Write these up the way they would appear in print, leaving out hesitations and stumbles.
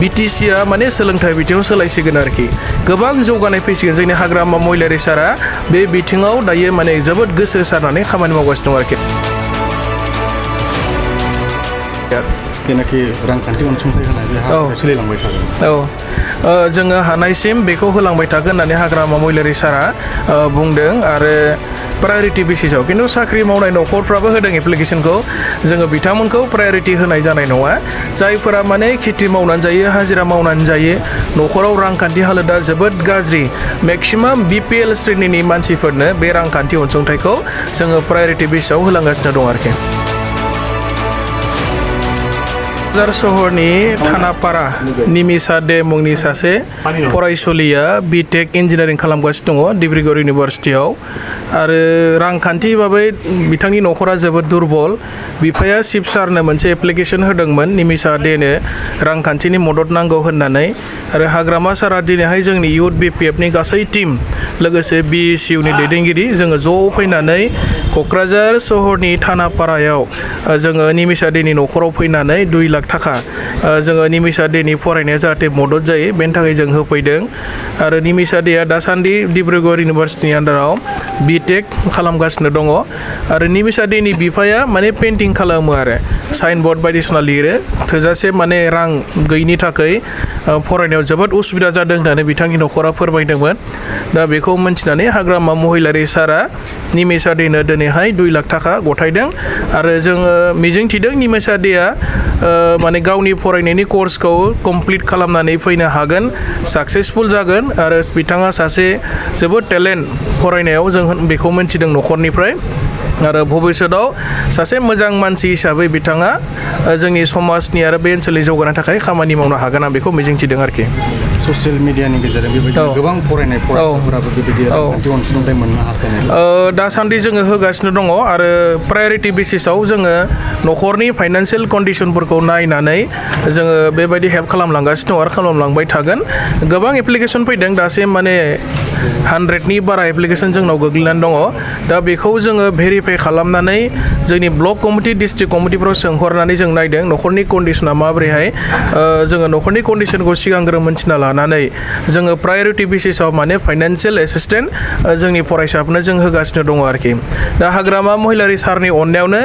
BTCआ माने सोलोंथाइ बिथिङाव सोलायसिगोन आरोखि गोबां जौगानाय फैसिगोन जोंनि हाग्रामा महिलारि सारा बे बिथिङाव दायो माने जोबोद गोसो होसारनानै खामानि मावगासिनो दं आरोखि जेनाखि रांखान्थि अनसुंथाइ होनाय बे हाबाफारिया सोलिलांबाय थागोन जोङो हानायसिम बेखौ होलांबाय थागोन होननानै हाग्रामा महिलारि सारा बुंदों आरो प्रायरिटि बेसिसाव खिन्थु साख्रि मावनाय न'खरफ्राबो होदों एप्लिकेसनखौ जोङो बिथांमोनखौ प्रायरिटि होनाय जानाय नङा जायफोरा माने खेथि मावनानै जायो हाजिरा मावनानै जायो न'खराव रांखान्थि हालोदा जोबोद गाज्रि मेक्सिमाम BPL श्रेणिनि मानसिफोरनो बे रांखान्थि अनसुंथाइखौ जोङो प्रायरिटि बेसिसाव होलांगासिनो दं आरोखि क'क्राझार सहरनि थानापारा निमिषा दे मुंनि सासे फरायसुलिया BTech इन्जिनियारिं खालामगासिनो दङ डिब्रुगड़ इउनिभारसिटियाव आरो रांखान्थि बाबै बिथांनि न'खरा जोबोद दुरबल बिफाया चिफ सारनो मोनसे एप्लिकेसन होदोंमोन निमिषा देनो रांखान्थिनि मदद नांगौ होननानै आरो हाग्रामा सारा दिनैहाय जोंनि इउथ BPFनि गासै टीम लोगोसे BSUनि दैदेनगिरि जोङो ज' फैनानै क'क्राझार सहरनि थानापारायाव जोङो निमिषा देनि न'खराव फैनानै 2 लाख थाखा जोङो निमिषा देनि फरायनाया जाहाथे मदद जायो बेनि थाखाय जों होफैदों आरो निमिषा देया दासान्दि डिब्रुगड़ इउनिभारसिटिनि आन्दाराव BTech खालामगासिनो दङ आरो निमिषा देनि बिफाया माने पेइन्टिं खालामो आरो साइनबर्ड बायदिसिना लिरो थोजासे माने रां गैयिनि थाखाय फरायनायाव जोबोद उसुबिदा जादों होननानै बिथांनि न'खरा फोरमायदोंमोन दा बेखौ मिन्थिनानै हाग्रामा महिलारि सारा निमिषा देनो दिनैहाय 2 लाख थाखा गथायदों आरो जोङो मिजिंथिदों निमिषा देया माने गावनि फरायनायनि कर्सखौ कमप्लिट खालामनानै फैनो हागोन साक्सेसफुल जागोन आरो बिथाङा सासे जोबोद टेलेन्ट फरायनायाव जों बेखौ मिन्थिदों न'खरनिफ्राय आरो भबिष्यतआव सासे मोजां मानसि हिसाबै बिथाङा जोंनि समाजनि आरो बे ओनसोलनि जौगानायनि थाखाय खामानि मावनो हागोन आं बेखौ मिजिंथिदों आरोखि ससियेल मिडियानि गेजेरजों बेबायदि गोबां फरायनाय फरायसाफोराबो बेबायदि रांखान्थि अनसुंथाइ मोननो हास्थायनाय दासान्दि जोङो होगासिनो दङ आरो प्रायरिटि बेसिसाव जोङो न'खरनि फाइनान्सियेल कन्डिसनफोरखौ नायनानै जोङो बेबायदि हेल्प खालामलांगासिनो दं आरो खालामलांबाय थागोन गोबां एप्लिकेसन फैदों दासिम माने 100नि बारा एप्लिकेसन जोंनाव गोग्लैनानै दङ दा बेखौ जोङो भेरिफाइ खालामनानै जोंनि ब्लक कमिटि डिस्ट्रिक्ट कमिटिफ्राव सोंहरनानै जों नायदों न'खरनि कन्डिसना माबोरैहाय जोङो न'खरनि कन्डिसनखौ सिगांग्रो मोनथिना लानानै जोङो प्रायरिटि बेसिसाव माने फाइनान्सियेल एसिस्टेन्ट जोंनि फरायसाफोरनो जों होगासिनो दङ आरोखि दा हाग्रामा महिलारि सारनि अननायावनो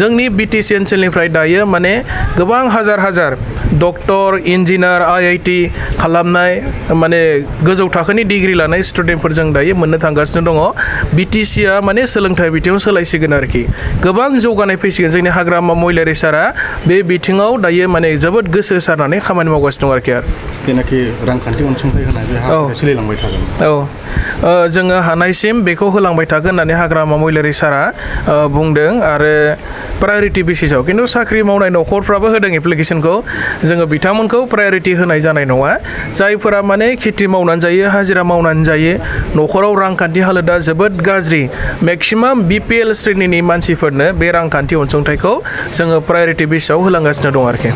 जोंनि BTC ओनसोलनिफ्राय दायो माने गोबां हाजार डक्टर इन्जिनियार IIT खालामनाय माने गोजौ थाखोनि डिग्रि लानाय स्टुडेन्टफोर जों दायो मोननो थांगासिनो दङ BTCआ माने सोलोंथाइ बिथिङाव सोलायसिगोन आरोखि गोबां जौगानाय फैसिगोन जोंनि हाग्रामा महिलारि सारा बे बिथिङाव दायो माने जोबोद गोसो होसारनानै खामानि मावगासिनो दं आरोखि जेनाखि रांखान्थि अनसुंथाइ होनाय बे हाबाफारिया सोलिलांबाय थागोन जोङो हानायसिम बेखौ होलांबाय थागोन होननानै हाग्रामा महिलारि सारा बुंदों आरो प्रायरिटि बेसिसाव खिन्थु साख्रि मावनाय न'खरफ्राबो होदों एप्लिकेसनखौ जोङो बिथांमोनखौ प्रायरिटि होनाय जानाय नङा जायफोरा माने खेथि मावनानै जायो हाजिरा मावनानै जायो न'खराव रांखान्थि हालोदा जोबोद गाज्रि मेक्सिमाम BPL श्रेणिनि मानसिफोरनो बे रांखान्थि अनसुंथाइखौ जोङो प्रायरिटि बेसिसाव होलांगासिनो दं आरोखि